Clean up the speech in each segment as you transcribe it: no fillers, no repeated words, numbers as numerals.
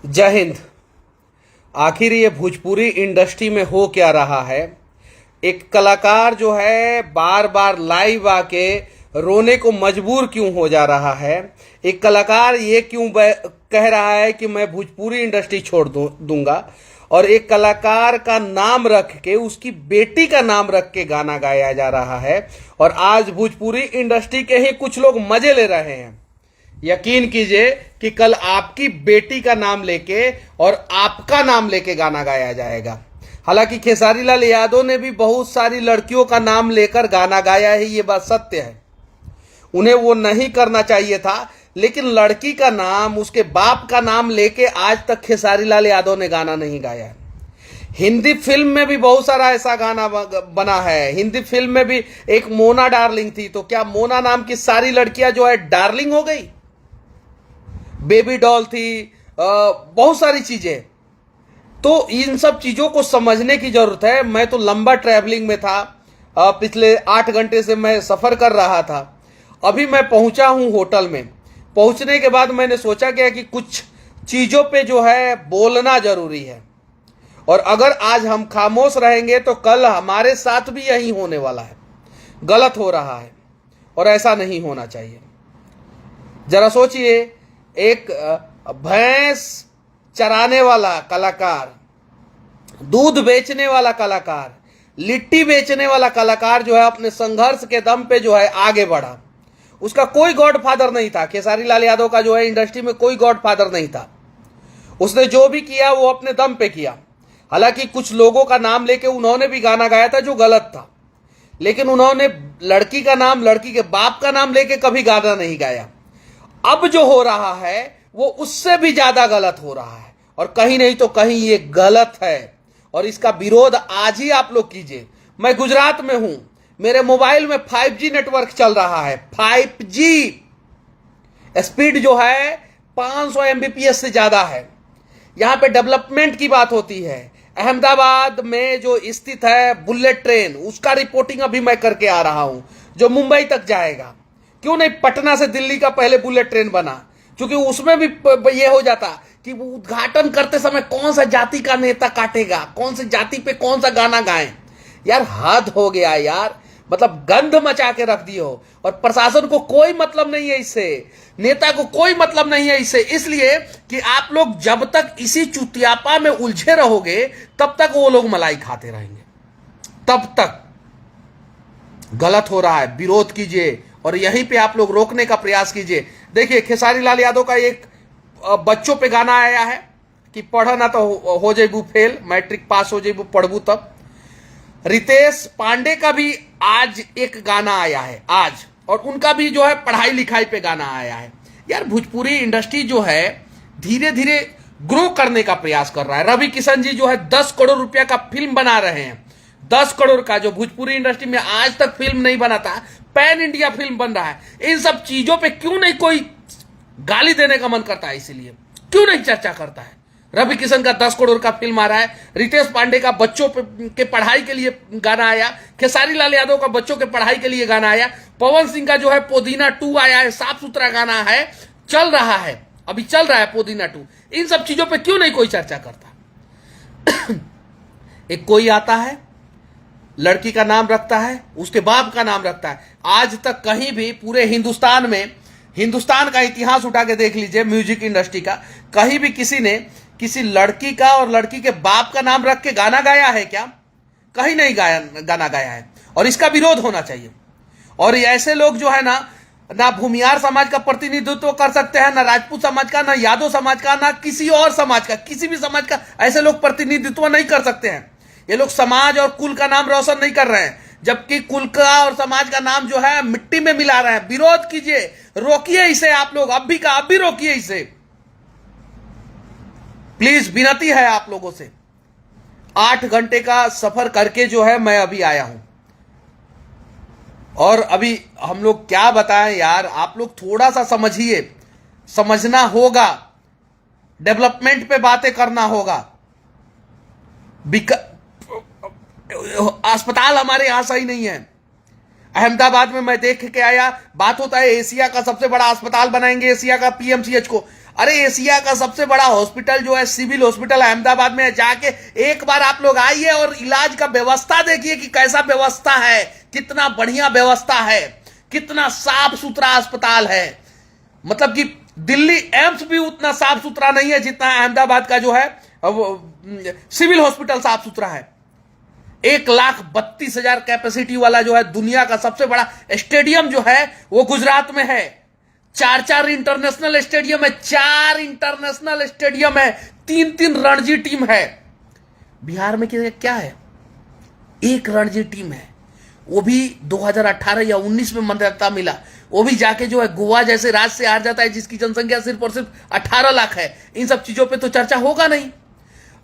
जय हिंद। आखिर ये भोजपुरी इंडस्ट्री में हो क्या रहा है। एक कलाकार जो है बार बार लाइव आके रोने को मजबूर क्यों हो जा रहा है। एक कलाकार ये क्यों कह रहा है कि मैं भोजपुरी इंडस्ट्री छोड़ दूंगा, और एक कलाकार का नाम रख के उसकी बेटी का नाम रख के गाना गाया जा रहा है। और आज भोजपुरी इंडस्ट्री के ही कुछ लोग मजे ले रहे हैं। यकीन कीजिए कि कल आपकी बेटी का नाम लेके और आपका नाम लेके गाना गाया जाएगा। हालांकि खेसारी लाल यादव ने भी बहुत सारी लड़कियों का नाम लेकर गाना गाया है, ये बात सत्य है। उन्हें वो नहीं करना चाहिए था, लेकिन लड़की का नाम, उसके बाप का नाम लेके आज तक खेसारी लाल यादव ने गाना नहीं गाया है। हिंदी फिल्म में भी बहुत सारा ऐसा गाना बना है। हिंदी फिल्म में भी एक मोना डार्लिंग थी, तो क्या मोना नाम की सारी लड़कियां जो है डार्लिंग हो गई? बेबी डॉल थी, बहुत सारी चीजें। तो इन सब चीजों को समझने की जरूरत है। मैं तो लंबा ट्रैवलिंग में था, पिछले 8 घंटे से मैं सफर कर रहा था। अभी मैं पहुंचा हूं होटल में। पहुंचने के बाद मैंने सोचा क्या कि कुछ चीजों पे जो है बोलना जरूरी है, और अगर आज हम खामोश रहेंगे तो कल हमारे साथ भी यही होने वाला है। गलत हो रहा है और ऐसा नहीं होना चाहिए। जरा सोचिए, एक भैंस चराने वाला कलाकार, दूध बेचने वाला कलाकार, लिट्टी बेचने वाला कलाकार जो है अपने संघर्ष के दम पे जो है आगे बढ़ा। उसका कोई गॉडफादर नहीं था। खेसारी लाल यादव का जो है इंडस्ट्री में कोई गॉडफादर नहीं था। उसने जो भी किया वो अपने दम पे किया। हालांकि कुछ लोगों का नाम लेके उन्होंने भी गाना गाया था जो गलत था, लेकिन उन्होंने लड़की का नाम, लड़की के बाप का नाम लेके कभी गाना नहीं गाया। अब जो हो रहा है वो उससे भी ज्यादा गलत हो रहा है, और कहीं नहीं तो कहीं ये गलत है, और इसका विरोध आज ही आप लोग कीजिए। मैं गुजरात में हूं, मेरे मोबाइल में 5G नेटवर्क चल रहा है। 5G स्पीड जो है 500 Mbps से ज्यादा है। यहां पे डेवलपमेंट की बात होती है। अहमदाबाद में जो स्थित है बुलेट ट्रेन, उसका रिपोर्टिंग अभी मैं करके आ रहा हूं, जो मुंबई तक जाएगा। क्यों नहीं पटना से दिल्ली का पहले बुलेट ट्रेन बना, क्योंकि उसमें भी ये हो जाता कि उद्घाटन करते समय कौन सा जाति का नेता काटेगा, कौन सी जाति पे कौन सा गाना गाएं। यार हद हो गया यार, मतलब गंध मचा के रख दिए हो। और प्रशासन को कोई मतलब नहीं है इससे, नेता को कोई मतलब नहीं है इससे, इसलिए कि आप लोग जब तक इसी चुतियापा में उलझे रहोगे तब तक वो लोग मलाई खाते रहेंगे। तब तक गलत हो रहा है, विरोध कीजिए और यहीं पे आप लोग रोकने का प्रयास कीजिए। देखिए, खेसारी लाल यादव का एक बच्चों पे गाना आया है कि पढ़ा ना तो हो जाइबू फेल, मैट्रिक पास हो जाइबू पढ़बू तब। रितेश पांडे का भी आज एक गाना आया है आज, और उनका भी जो है पढ़ाई लिखाई पे गाना आया है। यार भोजपुरी इंडस्ट्री जो है धीरे धीरे ग्रो करने का प्रयास कर रहा है। रवि किशन जी जो है 10 करोड़ रुपया का फिल्म बना रहे हैं। 10 करोड़ का, जो भोजपुरी इंडस्ट्री में आज तक फिल्म नहीं बना था, पैन इंडिया फिल्म बन रहा है। इन सब चीजों पे क्यों नहीं कोई गाली देने का मन करता है? इसीलिए क्यों नहीं चर्चा करता है? रवि किशन का 10 करोड़ का फिल्म आ रहा है, रितेश पांडे का बच्चों के पढ़ाई के लिए गाना आया, खेसारी लाल यादव का बच्चों के पढ़ाई के लिए गाना आया, पवन सिंह का जो है पुदीना 2 आया है, साफ सुथरा गाना है, चल रहा है, अभी चल रहा है पुदीना 2। इन सब चीजों पे क्यों नहीं कोई चर्चा करता? एक कोई आता है, लड़की का नाम रखता है, उसके बाप का नाम रखता है। आज तक कहीं भी पूरे हिंदुस्तान में, हिंदुस्तान का इतिहास उठा के देख लीजिए म्यूजिक इंडस्ट्री का, कहीं भी किसी ने किसी लड़की का और लड़की के बाप का नाम रख के गाना गाया है क्या? कहीं नहीं गाना गाया है, और इसका विरोध होना चाहिए। और ऐसे लोग जो है ना भूमियार समाज का प्रतिनिधित्व कर सकते हैं, ना राजपूत समाज का, ना यादव समाज का, ना किसी और समाज का, किसी भी समाज का ऐसे लोग प्रतिनिधित्व नहीं कर सकते हैं। ये लोग समाज और कुल का नाम रोशन नहीं कर रहे हैं, जबकि कुल का और समाज का नाम जो है मिट्टी में मिला रहे हैं। विरोध कीजिए, रोकिए इसे। आप लोग अब भी रोकिए इसे, प्लीज, विनती है आप लोगों से। 8 घंटे का सफर करके जो है मैं अभी आया हूं, और अभी हम लोग क्या बताएं यार। आप लोग थोड़ा सा समझिए, समझना होगा, डेवलपमेंट पे बातें करना होगा। अस्पताल हमारे यहां सही नहीं है। अहमदाबाद में मैं देख के आया, बात होता है एशिया का सबसे बड़ा अस्पताल बनाएंगे, एशिया का PMCH को। अरे एशिया का सबसे बड़ा हॉस्पिटल जो है सिविल हॉस्पिटल अहमदाबाद में है, जाके एक बार आप लोग आइए और इलाज का व्यवस्था देखिए कि कैसा व्यवस्था है, कितना बढ़िया व्यवस्था है, कितना साफ सुथरा अस्पताल है। मतलब कि दिल्ली एम्स भी उतना साफ सुथरा नहीं है जितना अहमदाबाद का जो है सिविल हॉस्पिटल साफ सुथरा है। 1,32,000 कैपेसिटी वाला जो है दुनिया का सबसे बड़ा स्टेडियम जो है वो गुजरात में है। 4 इंटरनेशनल स्टेडियम है, 4 इंटरनेशनल स्टेडियम है, 3 रणजी टीम है। बिहार में क्या है? 1 रणजी टीम है, वो भी 2018 या 19 में मान्यता मिला। वो भी जाके जो है गोवा जैसे राज्य से हार जाता है जिसकी जनसंख्या सिर्फ और सिर्फ 18 लाख है। इन सब चीजों पे तो चर्चा होगा नहीं।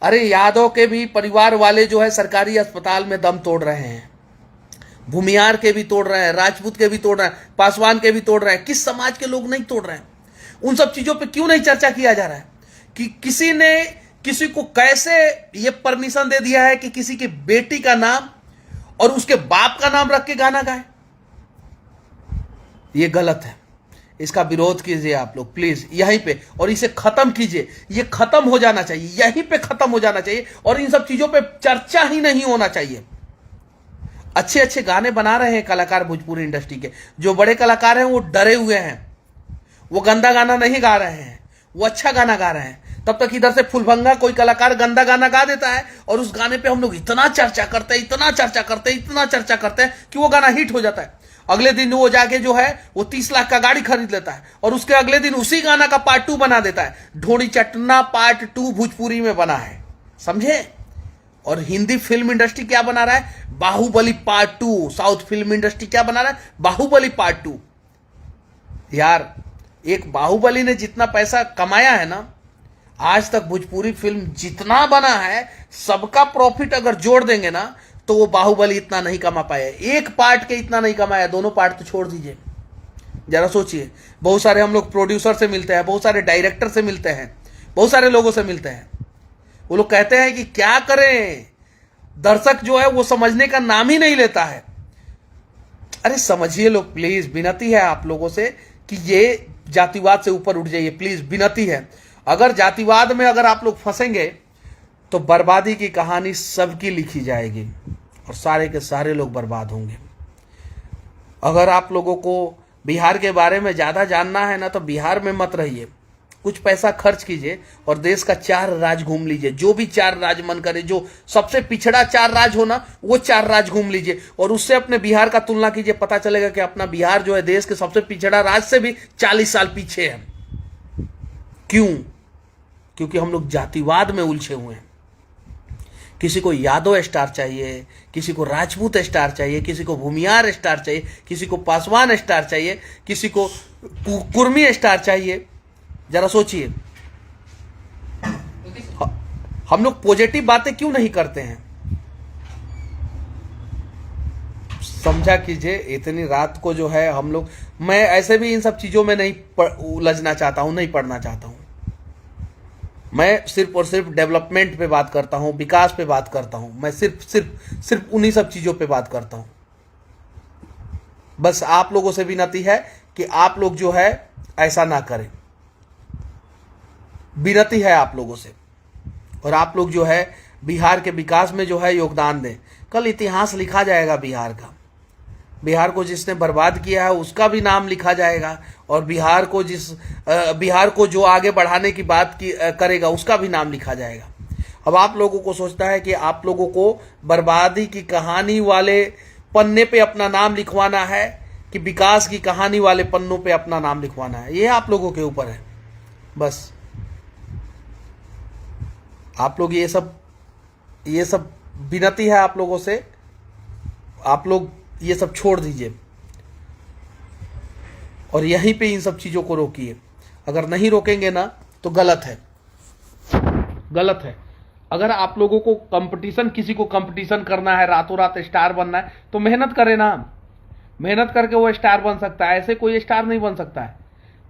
अरे यादव के भी परिवार वाले जो है सरकारी अस्पताल में दम तोड़ रहे हैं, भूमियार के भी तोड़ रहे हैं, राजपूत के भी तोड़ रहे हैं, पासवान के भी तोड़ रहे हैं। किस समाज के लोग नहीं तोड़ रहे हैं? उन सब चीजों पे क्यों नहीं चर्चा किया जा रहा है कि किसी ने किसी को कैसे ये परमिशन दे दिया है कि किसी की बेटी का नाम और उसके बाप का नाम रख के गाना गाए? ये गलत है, इसका विरोध कीजिए आप लोग प्लीज यहीं पे, और इसे खत्म कीजिए। ये खत्म हो जाना चाहिए, यहीं पे खत्म हो जाना चाहिए, और इन सब चीजों पे चर्चा ही नहीं होना चाहिए। अच्छे अच्छे गाने बना रहे हैं कलाकार भोजपुरी इंडस्ट्री के, जो बड़े कलाकार हैं वो डरे हुए हैं, वो गंदा गाना नहीं गा रहे हैं, वो अच्छा गाना गा रहे हैं। तब तक इधर से फुलभंगा कोई कलाकार गंदा गाना गा देता है और उस गाने पे हम लोग इतना चर्चा करते हैं, इतना चर्चा करते हैं, इतना चर्चा करते हैं कि वो गाना हिट हो जाता है। अगले दिन वो जाके जो है वो 30 लाख का गाड़ी खरीद लेता है और उसके अगले दिन उसी गाना का पार्ट 2 बना देता है। ढोड़ी चटना पार्ट 2 भोजपुरी में बना है, समझे? और हिंदी फिल्म इंडस्ट्री क्या बना रहा है? Baahubali part 2। South film industry क्या बना रहा है? बाहुबली पार्ट 2। यार, एक बाहुबली ने जितना पैसा कमाया है ना, आज तक भोजपुरी फिल्म जितना बना है सबका प्रॉफिट अगर जोड़ देंगे ना तो वो बाहुबली इतना नहीं कमा पाया। एक पार्ट के इतना नहीं कमाया, दोनों पार्ट तो छोड़ दीजिए। जरा सोचिए, बहुत सारे हम लोग प्रोड्यूसर से मिलते हैं, बहुत सारे डायरेक्टर से मिलते हैं, बहुत सारे लोगों से मिलते हैं। वो लोग कहते हैं कि क्या करें, दर्शक जो है वो समझने का नाम ही नहीं लेता है। अरे समझिए लोग प्लीज, विनती है आप लोगों से कि ये जातिवाद से ऊपर उठ जाइए प्लीज, विनती है। अगर जातिवाद में अगर आप लोग फंसेंगे तो बर्बादी की कहानी सबकी लिखी जाएगी और सारे के सारे लोग बर्बाद होंगे। अगर आप लोगों को बिहार के बारे में ज्यादा जानना है ना तो बिहार में मत रहिए, कुछ पैसा खर्च कीजिए और देश का 4 राज्य घूम लीजिए। जो भी 4 राज्य मन करे, जो सबसे पिछड़ा 4 राज्य हो ना, वो 4 राज्य घूम लीजिए और उससे अपने बिहार का तुलना कीजिए। पता चलेगा कि अपना बिहार जो है देश के सबसे पिछड़ा राज्य से भी 40 साल पीछे है। क्यों? क्योंकि हम लोग जातिवाद में उलझे हुए हैं। किसी को यादव स्टार चाहिए, किसी को राजपूत स्टार चाहिए, किसी को भूमियार स्टार चाहिए, किसी को पासवान स्टार चाहिए, किसी को कुर्मी स्टार चाहिए। जरा सोचिए, हम लोग पॉजिटिव बातें क्यों नहीं करते हैं? समझा कीजिए। इतनी रात को जो है हम लोग, मैं ऐसे भी इन सब चीजों में नहीं उलझना चाहता हूं, नहीं पढ़ना चाहता हूं। मैं सिर्फ और सिर्फ डेवलपमेंट पे बात करता हूं, विकास पे बात करता हूं। मैं सिर्फ उन्हीं सब चीजों पे बात करता हूं। बस आप लोगों से विनती है कि आप लोग जो है ऐसा ना करें, विनती है आप लोगों से। और आप लोग जो है बिहार के विकास में जो है योगदान दें। कल इतिहास लिखा जाएगा बिहार का। बिहार को जिसने बर्बाद किया है उसका भी नाम लिखा जाएगा, और बिहार को जो आगे बढ़ाने की बात करेगा उसका भी नाम लिखा जाएगा। अब आप लोगों को सोचता है कि आप लोगों को बर्बादी की कहानी वाले पन्ने पे अपना नाम लिखवाना है कि विकास की कहानी वाले पन्नों पे अपना नाम लिखवाना है। ये आप लोगों के ऊपर है। बस आप लोग ये सब विनती है आप लोगों से, आप लोग ये सब छोड़ दीजिए और यहीं पे इन सब चीजों को रोकिए। अगर नहीं रोकेंगे ना तो गलत है, गलत है। अगर आप लोगों को कंपटीशन, किसी को कंपटीशन करना है, रातों रात स्टार बनना है, तो मेहनत करें ना। मेहनत करके वो स्टार बन सकता है, ऐसे कोई स्टार नहीं बन सकता है,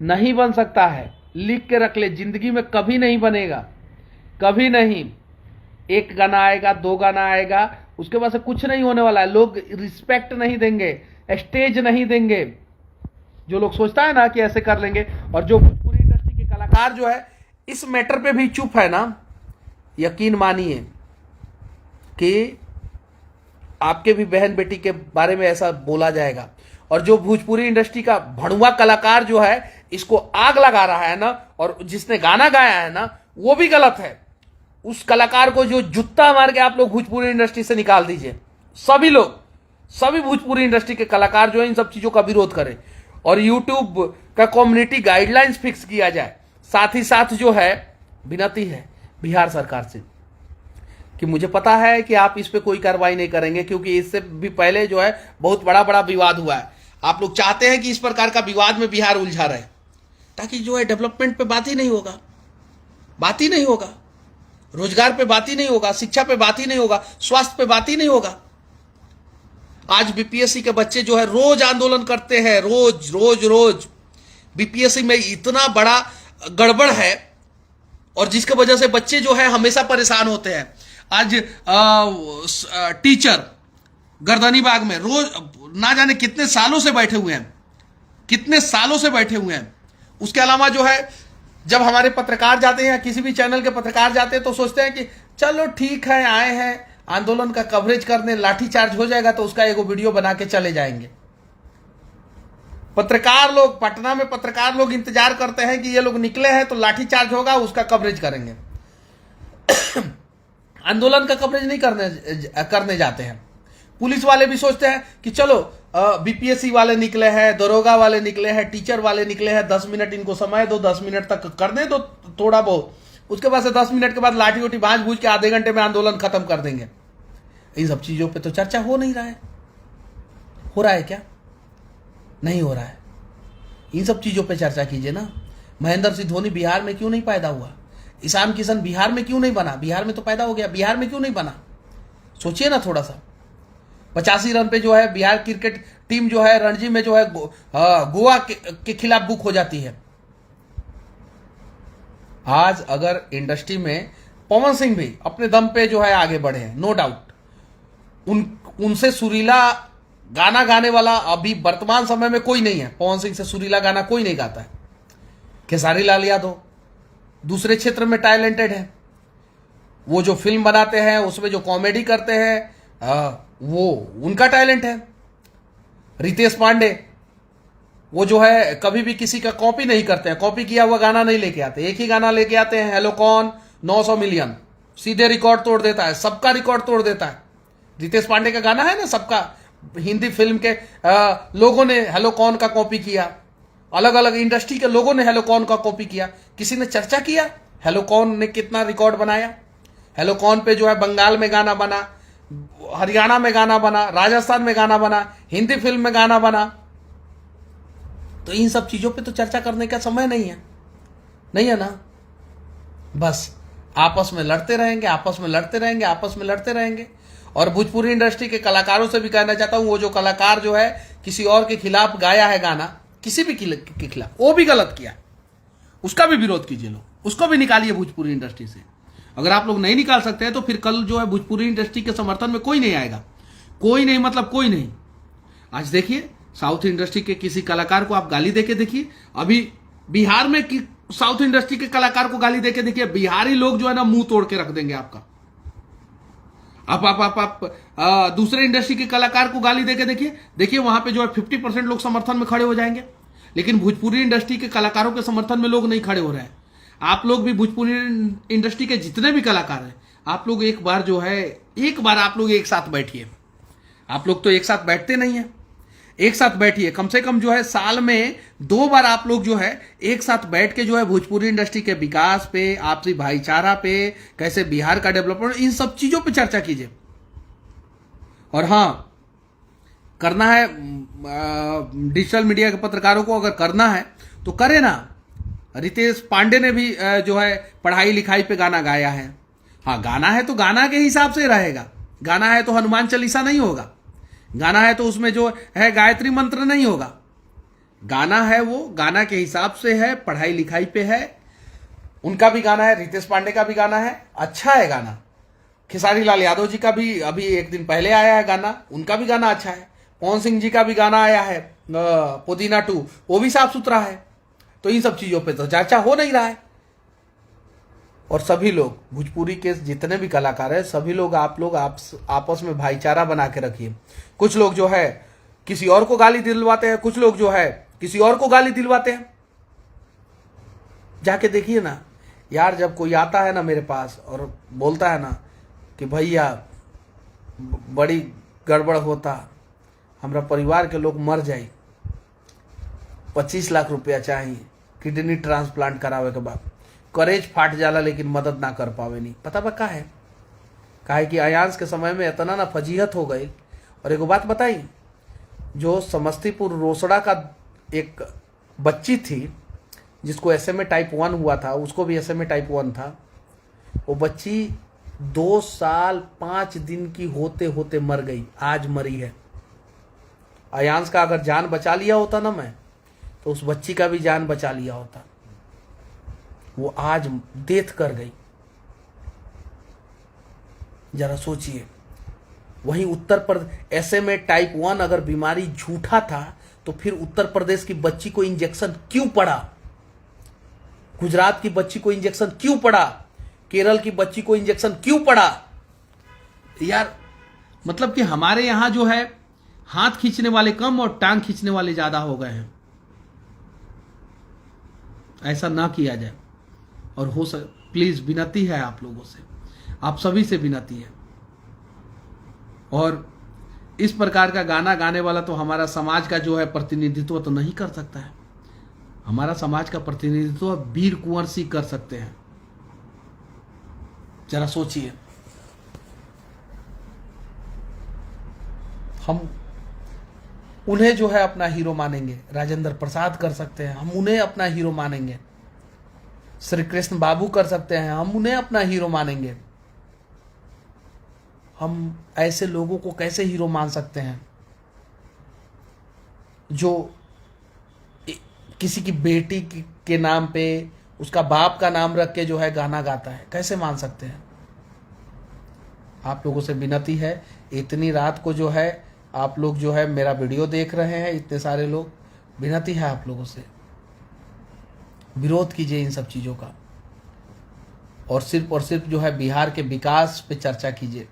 नहीं बन सकता है। लिख के रख ले, जिंदगी में कभी नहीं बनेगा, कभी नहीं। 1 गाना आएगा, 2 गाना आएगा, उसके बाद से कुछ नहीं होने वाला है। लोग रिस्पेक्ट नहीं देंगे, स्टेज नहीं देंगे। जो लोग सोचता है ना कि ऐसे कर लेंगे, और जो पूरी इंडस्ट्री के कलाकार कलाकार जो है इस मैटर पे भी चुप है ना, यकीन मानिए कि आपके भी बहन बेटी के बारे में ऐसा बोला जाएगा। और जो भोजपुरी इंडस्ट्री का भड़ुआ कलाकार जो है इसको आग लगा रहा है ना, और जिसने गाना गाया है ना वो भी गलत है। उस कलाकार को जो जूता मार के आप लोग भोजपुरी इंडस्ट्री से निकाल दीजिए। सभी लोग, सभी भोजपुरी इंडस्ट्री के कलाकार जो है इन सब चीजों का विरोध करें और यूट्यूब का कम्युनिटी गाइडलाइंस फिक्स किया जाए। साथ ही साथ जो है विनती है बिहार सरकार से कि मुझे पता है कि आप इस पे कोई कार्रवाई नहीं करेंगे, क्योंकि इससे भी पहले जो है बहुत बड़ा बड़ा विवाद हुआ है। आप लोग चाहते हैं कि इस प्रकार का विवाद में बिहार उलझा रहे, ताकि जो है डेवलपमेंट पे बात ही नहीं होगा, बात ही नहीं होगा, रोजगार पे बात ही नहीं होगा, शिक्षा पे बात ही नहीं होगा, स्वास्थ्य पे बात ही नहीं होगा। आज बीपीएससी के बच्चे जो है रोज आंदोलन करते हैं, रोज रोज रोज। बीपीएससी में इतना बड़ा गड़बड़ है और जिसके वजह से बच्चे जो है हमेशा परेशान होते हैं। आज टीचर गर्दनी बाग में रोज ना जाने कितने सालों से बैठे हुए हैं, कितने सालों से बैठे हुए हैं। उसके अलावा जो है जब हमारे पत्रकार जाते हैं या किसी भी चैनल के पत्रकार जाते हैं तो सोचते हैं कि चलो ठीक है, आए हैं आंदोलन का कवरेज करने, लाठीचार्ज हो जाएगा तो उसका एगो वीडियो बना के चले जाएंगे। पत्रकार लोग, पटना में पत्रकार लोग इंतजार करते हैं कि ये लोग निकले हैं तो लाठीचार्ज होगा, उसका कवरेज करेंगे। आंदोलन का कवरेज नहीं करने जाते हैं। पुलिस वाले भी सोचते हैं कि चलो बीपीएससी वाले निकले हैं, दरोगा वाले निकले हैं, टीचर वाले निकले हैं, 10 मिनट इनको समय दो, 10 मिनट तक कर दे दो थोड़ा बहुत, उसके बाद से 10 मिनट के बाद लाठी उठी भांज भूज के आधे घंटे में आंदोलन खत्म कर देंगे। इन सब चीजों पे तो चर्चा हो नहीं रहा है। हो रहा है क्या? नहीं हो रहा है। इन सब चीजों पे चर्चा कीजिए ना। महेंद्र सिंह धोनी बिहार में क्यों नहीं पैदा हुआ? ईशान किशन बिहार में क्यों नहीं बना? बिहार में तो पैदा हो गया, बिहार में क्यों नहीं बना? सोचिए ना थोड़ा सा। 85 रन पे जो है बिहार क्रिकेट टीम जो है रणजी में जो है गोवा के खिलाफ बुक हो जाती है। आज अगर इंडस्ट्री में पवन सिंह भी अपने दम पे जो है आगे बढ़े हैं, नो डाउट, उनसे सुरीला गाना गाने वाला अभी वर्तमान समय में कोई नहीं है। पवन सिंह से सुरीला गाना कोई नहीं गाता है। खेसारी लाल यादव दूसरे क्षेत्र में टैलेंटेड है, वो जो फिल्म बनाते हैं उसमें जो कॉमेडी करते हैं वो उनका टैलेंट है। रितेश पांडे वो जो है कभी भी किसी का कॉपी नहीं करते हैं, कॉपी किया हुआ गाना नहीं लेके आते, एक ही गाना लेके आते हैं, हेलो कौन 900 मिलियन, सीधे रिकॉर्ड तोड़ देता है, सबका रिकॉर्ड तोड़ देता है। रितेश पांडे का गाना है ना, सबका हिंदी फिल्म के लोगों ने हेलो कौन का कॉपी किया, अलग अलग इंडस्ट्री के लोगों ने हेलो कौन का कॉपी किया। किसी ने चर्चा किया हेलो कौन ने कितना रिकॉर्ड बनाया? हेलो कौन पे जो है बंगाल में गाना बना, हरियाणा में गाना बना, राजस्थान में गाना बना, हिंदी फिल्म में गाना बना। तो इन सब चीजों पे तो चर्चा करने का समय नहीं है, नहीं है ना। बस आपस में लड़ते रहेंगे, आपस में लड़ते रहेंगे, आपस में लड़ते रहेंगे। और भोजपुरी इंडस्ट्री के कलाकारों से भी कहना चाहता हूं, वो जो कलाकार जो है किसी और के खिलाफ गाया है गाना, किसी भी के खिलाफ, वो भी गलत किया, उसका भी विरोध कीजिए लोग, उसको भी निकालिए भोजपुरी इंडस्ट्री से। अगर आप लोग नहीं निकाल सकते हैं तो फिर कल जो है भोजपुरी इंडस्ट्री के समर्थन में कोई नहीं आएगा, कोई नहीं, मतलब कोई नहीं। आज देखिए साउथ इंडस्ट्री के किसी कलाकार को आप गाली देके देखिए, अभी बिहार में साउथ इंडस्ट्री के कलाकार को गाली देके देखिए, बिहारी लोग जो है ना मुंह तोड़ के रख देंगे आपका। आप दूसरे इंडस्ट्री के कलाकार को गाली देके देखिए वहां पे जो है 50% लोग समर्थन में खड़े हो जाएंगे। लेकिन भोजपुरी इंडस्ट्री के कलाकारों के समर्थन में लोग नहीं खड़े हो रहे हैं। आप लोग भी भोजपुरी इंडस्ट्री के जितने भी कलाकार हैं, आप लोग एक बार जो है, एक बार आप लोग एक साथ बैठिए। आप लोग तो एक साथ बैठते नहीं है, एक साथ बैठिए, कम से कम जो है साल में 2 बार आप लोग जो है एक साथ बैठ के जो है भोजपुरी इंडस्ट्री के विकास पे, आपसी भाईचारा पे, कैसे बिहार का डेवलपमेंट, इन सब चीजों पे चर्चा कीजिए। और हाँ, करना है डिजिटल मीडिया के पत्रकारों को, अगर करना है तो करे ना। रितेश पांडे ने भी जो है पढ़ाई लिखाई पे गाना गाया है। हाँ, गाना है तो गाना के हिसाब से रहेगा। गाना है तो हनुमान चालीसा नहीं होगा, गाना है तो उसमें जो है गायत्री मंत्र नहीं होगा। गाना है वो गाना के हिसाब से है, पढ़ाई लिखाई पे है। उनका भी गाना है, रितेश पांडे का भी गाना है, अच्छा है गाना। खेसारी लाल यादव जी का भी अभी एक दिन पहले आया है गाना, उनका भी गाना अच्छा है। पवन सिंह जी का भी गाना आया है पुदीना 2, वो भी साफ सुथरा है। तो इन सब चीजों पे तो चर्चा हो नहीं रहा है। और सभी लोग भोजपुरी के जितने भी कलाकार हैं, सभी लोग आप आपस में भाईचारा बना के रखिए। कुछ लोग जो है किसी और को गाली दिलवाते हैं, कुछ लोग जो है किसी और को गाली दिलवाते हैं। जाके देखिए ना यार, जब कोई आता है ना मेरे पास और बोलता है ना कि भैया बड़ी गड़बड़ होता, हमारा परिवार के लोग मर जाए, 25 लाख रुपया चाहिए किडनी ट्रांसप्लांट करावे के बाद, करेज फाट जाला लेकिन मदद ना कर पावे नहीं। पता बा का है? काहे कि अयांश के समय में इतना ना फजीहत हो गई। और एक बात बताई, जो समस्तीपुर रोसड़ा का एक बच्ची थी जिसको SMA टाइप 1 हुआ था, उसको भी SMA टाइप 1 था, वो बच्ची 2 साल 5 दिन की होते होते मर गई, आज मरी है। अयांश का अगर जान बचा लिया होता ना मैं, तो उस बच्ची का भी जान बचा लिया होता। वो आज डेथ कर गई। जरा सोचिए, वहीं उत्तर प्रदेश SMA टाइप 1 अगर बीमारी झूठा था तो फिर उत्तर प्रदेश की बच्ची को इंजेक्शन क्यों पड़ा? गुजरात की बच्ची को इंजेक्शन क्यों पड़ा? केरल की बच्ची को इंजेक्शन क्यों पड़ा? यार मतलब कि हमारे यहां जो है हाथ खींचने वाले कम और टांग खींचने वाले ज्यादा हो गए हैं। ऐसा ना किया जाए। और हो प्लीज विनती है आप लोगों से, आप सभी से विनती है। और इस प्रकार का गाना गाने वाला तो हमारा समाज का जो है प्रतिनिधित्व तो नहीं कर सकता है। हमारा समाज का प्रतिनिधित्व वीर कुंवर सिंह कर सकते हैं। जरा सोचिए, हम उन्हें जो है अपना हीरो मानेंगे। राजेंद्र प्रसाद कर सकते हैं, हम उन्हें अपना हीरो मानेंगे। श्री कृष्ण बाबू कर सकते हैं, हम उन्हें अपना हीरो मानेंगे। हम ऐसे लोगों को कैसे हीरो मान सकते हैं जो किसी की बेटी के नाम पे उसका बाप का नाम रख के जो है गाना गाता है? कैसे मान सकते हैं? आप लोगों से विनती है, इतनी रात को जो है आप लोग जो है मेरा वीडियो देख रहे हैं, इतने सारे लोग, विनती है आप लोगों से, विरोध कीजिए इन सब चीज़ों का। और सिर्फ जो है बिहार के विकास पे चर्चा कीजिए।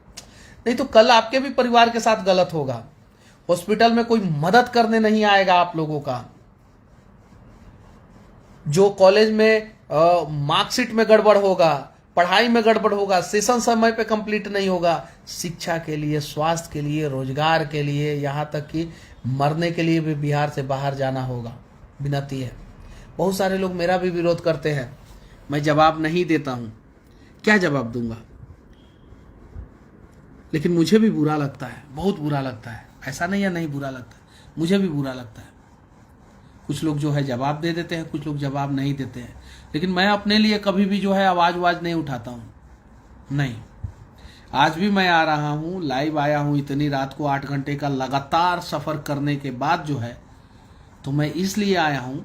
नहीं तो कल आपके भी परिवार के साथ गलत होगा। हॉस्पिटल में कोई मदद करने नहीं आएगा आप लोगों का। जो कॉलेज में मार्कशीट में गड़बड़ होगा, पढ़ाई में गड़बड़ होगा, सेशन समय पे कंप्लीट नहीं होगा, शिक्षा के लिए, स्वास्थ्य के लिए, रोजगार के लिए, यहाँ तक कि मरने के लिए भी बिहार से बाहर जाना होगा। विनती है। बहुत सारे लोग मेरा भी विरोध करते हैं, मैं जवाब नहीं देता हूं। क्या जवाब दूंगा? लेकिन मुझे भी बुरा लगता है, बहुत बुरा लगता है। ऐसा नहीं है नहीं बुरा लगता, मुझे भी बुरा लगता है। कुछ लोग जो है जवाब दे देते हैं, कुछ लोग जवाब नहीं देते हैं। लेकिन मैं अपने लिए कभी भी जो है आवाज नहीं उठाता हूं। नहीं, आज भी मैं आ रहा हूं, लाइव आया हूं इतनी रात को, 8 घंटे का लगातार सफर करने के बाद जो है, तो मैं इसलिए आया हूं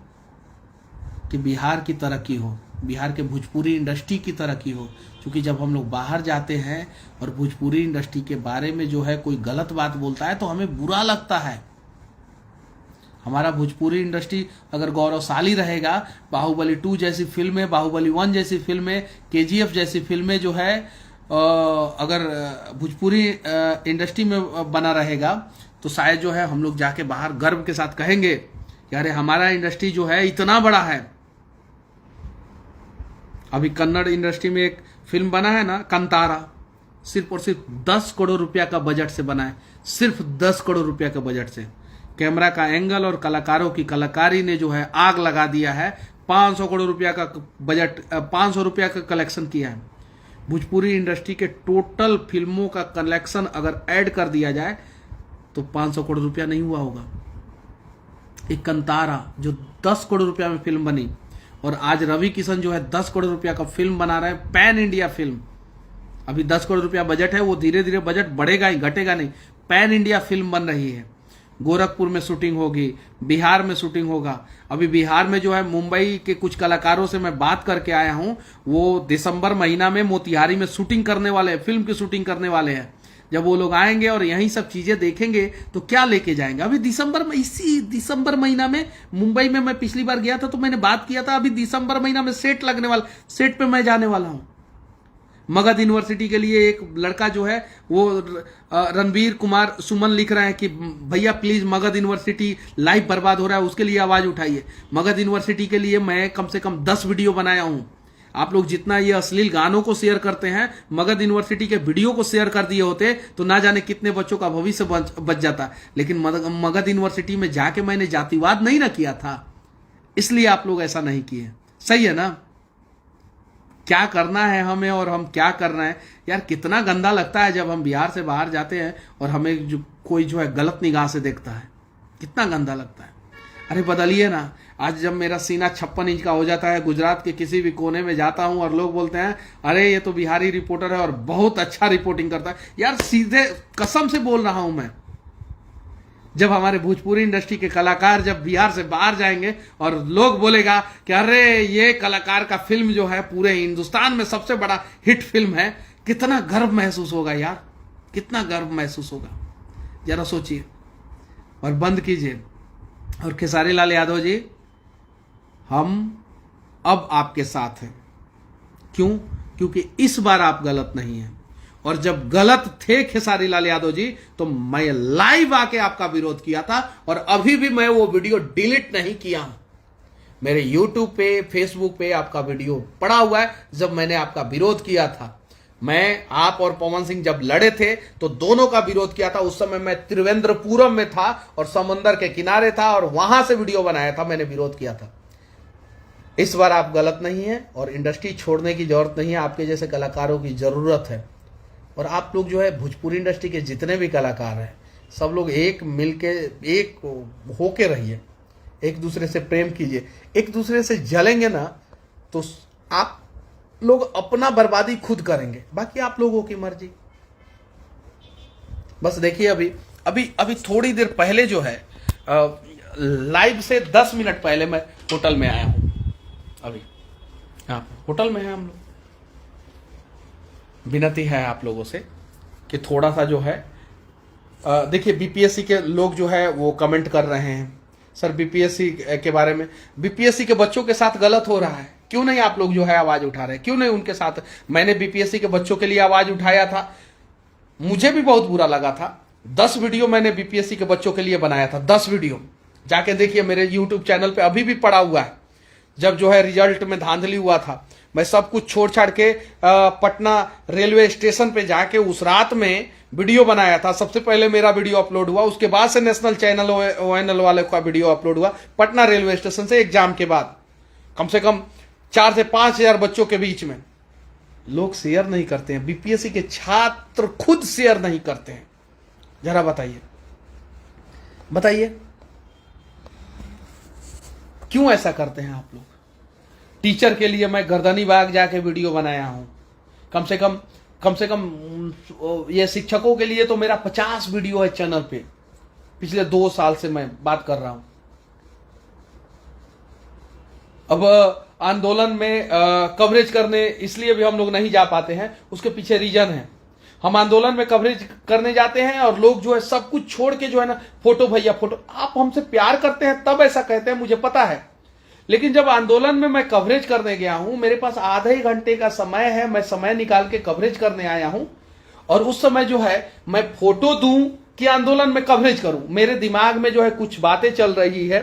कि बिहार की तरक्की हो, बिहार के भोजपुरी इंडस्ट्री की तरक्की हो। क्योंकि जब हम लोग बाहर जाते हैं और भोजपुरी इंडस्ट्री के बारे में जो है कोई गलत बात बोलता है तो हमें बुरा लगता है। हमारा भोजपुरी इंडस्ट्री अगर गौरवशाली रहेगा, बाहुबली 2 जैसी फिल्में, बाहुबली 1 जैसी फिल्में, KGF जैसी फिल्में जो है अगर भोजपुरी इंडस्ट्री में बना रहेगा तो शायद जो है हम लोग जाके बाहर गर्व के साथ कहेंगे कि अरे हमारा इंडस्ट्री जो है इतना बड़ा है। अभी कन्नड़ इंडस्ट्री में एक फिल्म बना है ना, कंतारा, सिर्फ और सिर्फ 10 करोड़ रुपया का बजट से बना है। सिर्फ 10 करोड़ रुपया का बजट से। कैमरा का एंगल और कलाकारों की कलाकारी ने जो है आग लगा दिया है। 500 करोड़ रुपया का बजट, 500 रुपया का कलेक्शन किया है। भोजपुरी इंडस्ट्री के टोटल फिल्मों का कलेक्शन अगर ऐड कर दिया जाए तो 500 करोड़ रुपया नहीं हुआ होगा। एक कंतारा जो 10 करोड़ रुपया में फिल्म बनी, और आज रवि किशन जो है 10 करोड़ रुपया का फिल्म बना रहे हैं, पैन इंडिया फिल्म। अभी 10 करोड़ रुपया बजट है, वो धीरे धीरे बजट बढ़ेगा ही, घटेगा नहीं। पैन इंडिया फिल्म बन रही है। गोरखपुर में शूटिंग होगी, बिहार में शूटिंग होगा। अभी बिहार में जो है मुंबई के कुछ कलाकारों से मैं बात करके आया हूं, वो दिसंबर महीना में मोतिहारी में शूटिंग करने वाले हैं, फिल्म की शूटिंग करने वाले हैं। जब वो लोग आएंगे और यही सब चीजें देखेंगे तो क्या लेके जाएंगे। अभी दिसंबर में, इसी दिसंबर महीना में मुंबई में मैं पिछली बार गया था तो मैंने बात किया था, अभी दिसंबर महीना में सेट लगने वाला, सेट पे मैं जाने वाला हूं। मगध यूनिवर्सिटी के लिए एक लड़का जो है वो रणवीर कुमार सुमन लिख रहे हैं कि भैया प्लीज मगध यूनिवर्सिटी लाइफ बर्बाद हो रहा है, उसके लिए आवाज उठाइए। मगध यूनिवर्सिटी के लिए मैं कम से कम 10 वीडियो बनाया हूं। आप लोग जितना ये अश्लील गानों को शेयर करते हैं, मगध यूनिवर्सिटी के वीडियो को शेयर कर दिए होते तो ना जाने कितने बच्चों का भविष्य बच जाता। लेकिन मगध यूनिवर्सिटी में जाके मैंने जातिवाद नहीं ना किया था, इसलिए आप लोग ऐसा नहीं किए। सही है ना? क्या करना है हमें और हम क्या कर रहे हैं यार। कितना गंदा लगता है जब हम बिहार से बाहर जाते हैं और हमें कोई जो है गलत निगाह से देखता है, कितना गंदा लगता है। अरे बदलिए ना। आज जब मेरा सीना 56 इंच का हो जाता है, गुजरात के किसी भी कोने में जाता हूं और लोग बोलते हैं अरे ये तो बिहारी रिपोर्टर है और बहुत अच्छा रिपोर्टिंग करता है, यार सीधे कसम से बोल रहा हूं मैं, जब हमारे भोजपुरी इंडस्ट्री के कलाकार जब बिहार से बाहर जाएंगे और लोग बोलेगा कि अरे ये कलाकार का फिल्म जो है पूरे हिंदुस्तान में सबसे बड़ा हिट फिल्म है, कितना गर्व महसूस होगा यार, कितना गर्व महसूस होगा। जरा सोचिए और बंद कीजिए। और खेसारी लाल यादव जी, हम अब आपके साथ हैं। क्यों? क्योंकि इस बार आप गलत नहीं हैं। और जब गलत थे खेसारी लाल यादव जी तो मैं लाइव आके आपका विरोध किया था और अभी भी मैं वो वीडियो डिलीट नहीं किया हूं। मेरे YouTube पे, Facebook पे आपका वीडियो पड़ा हुआ है जब मैंने आपका विरोध किया था। मैं, आप और पवन सिंह जब लड़े थे तो दोनों का विरोध किया था। उस समय मैं त्रिवेंद्रपुरम में था और समंदर के किनारे था और वहां से वीडियो बनाया था, मैंने विरोध किया था। इस बार आप गलत नहीं है और इंडस्ट्री छोड़ने की जरूरत नहीं है, आपके जैसे कलाकारों की जरूरत है। और आप लोग जो है भोजपुरी इंडस्ट्री के जितने भी कलाकार हैं, सब लोग एक मिलके एक होके रहिए, एक दूसरे से प्रेम कीजिए। एक दूसरे से जलेंगे ना तो आप लोग अपना बर्बादी खुद करेंगे, बाकी आप लोगों की मर्जी। बस देखिए अभी थोड़ी देर पहले जो है लाइव से 10 मिनट पहले मैं होटल में आया हूं। अभी हाँ, होटल में है हम लोग। विनती है आप लोगों से कि थोड़ा सा जो है देखिए, बीपीएससी के लोग जो है वो कमेंट कर रहे हैं सर बीपीएससी के बारे में, बीपीएससी के बच्चों के साथ गलत हो रहा है, क्यों नहीं आप लोग जो है आवाज उठा रहे हैं, क्यों नहीं उनके साथ। मैंने बीपीएससी के बच्चों के लिए आवाज उठाया था, मुझे भी बहुत बुरा लगा था। 10 वीडियो मैंने बीपीएससी के बच्चों के लिए बनाया था, 10 वीडियो जाके देखिए मेरे यूट्यूब चैनल पे अभी भी पड़ा हुआ है। जब जो है रिजल्ट में धांधली हुआ था, मैं सब कुछ छोड़ छाड़ के पटना रेलवे स्टेशन पे जाके उस रात में वीडियो बनाया था। सबसे पहले मेरा वीडियो अपलोड हुआ, उसके बाद से नेशनल चैनल ONL वाले का वीडियो अपलोड हुआ। पटना रेलवे स्टेशन से एग्जाम के बाद कम से कम 4 से 5 हजार बच्चों के बीच में। लोग शेयर नहीं करते हैं, बीपीएससी के छात्र खुद शेयर नहीं करते हैं। जरा बताइए क्यों ऐसा करते हैं आप लोग। टीचर के लिए मैं गर्दनी बाग जाके वीडियो बनाया हूं, कम से कम ये शिक्षकों के लिए तो मेरा 50 वीडियो है चैनल पे, पिछले 2 साल से मैं बात कर रहा हूं। अब आंदोलन में कवरेज करने इसलिए भी हम लोग नहीं जा पाते हैं, उसके पीछे रीजन है। हम आंदोलन में कवरेज करने जाते हैं और लोग जो है सब कुछ छोड़ के जो है ना, फोटो भैया फोटो। आप हमसे प्यार करते हैं तब ऐसा कहते हैं, मुझे पता है। लेकिन जब आंदोलन में मैं कवरेज करने गया हूं, मेरे पास आधे घंटे का समय है, मैं समय निकाल के कवरेज करने आया हूं और उस समय जो है मैं फोटो दूं कि आंदोलन में कवरेज करूं। मेरे दिमाग में जो है कुछ बातें चल रही है,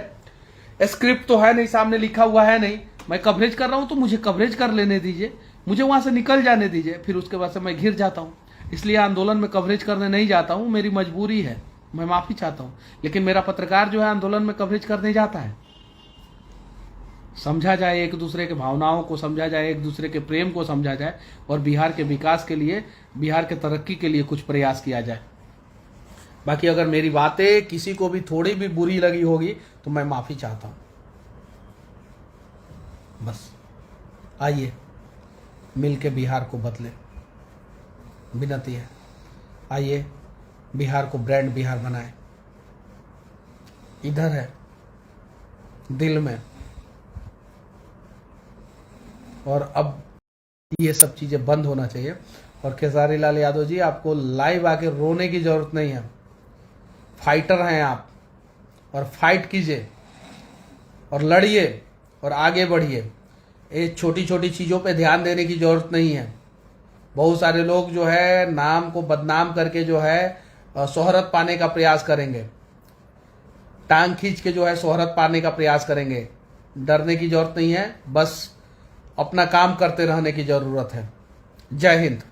स्क्रिप्ट तो है नहीं, सामने लिखा हुआ है नहीं, मैं कवरेज कर रहा हूं तो मुझे कवरेज कर लेने दीजिए, मुझे वहां से निकल जाने दीजिए, फिर उसके बाद से मैं घिर जाता हूं। इसलिए आंदोलन में कवरेज करने नहीं जाता हूं, मेरी मजबूरी है, मैं माफी चाहता हूं। लेकिन मेरा पत्रकार जो है आंदोलन में कवरेज करने जाता है। समझा जाए, एक दूसरे के भावनाओं को समझा जाए, एक दूसरे के प्रेम को समझा जाए और बिहार के विकास के लिए, बिहार के तरक्की के लिए कुछ प्रयास किया जाए। बाकी अगर मेरी बातें किसी को भी थोड़ी भी बुरी लगी होगी तो मैं माफी चाहता हूं। बस आइए मिलके बिहार को बदले, विनती है। आइए बिहार को ब्रांड बिहार बनाए। इधर है दिल में। और अब ये सब चीजें बंद होना चाहिए। और खेसारी लाल यादव जी, आपको लाइव आके रोने की जरूरत नहीं है, फाइटर हैं आप और फाइट कीजिए और लड़िए और आगे बढ़िए। ये छोटी छोटी चीजों पे ध्यान देने की जरूरत नहीं है। बहुत सारे लोग जो है नाम को बदनाम करके जो है शोहरत पाने का प्रयास करेंगे, टांग खींच के जो है शोहरत पाने का प्रयास करेंगे। डरने की जरूरत नहीं है, बस अपना काम करते रहने की जरूरत है। जय हिंद।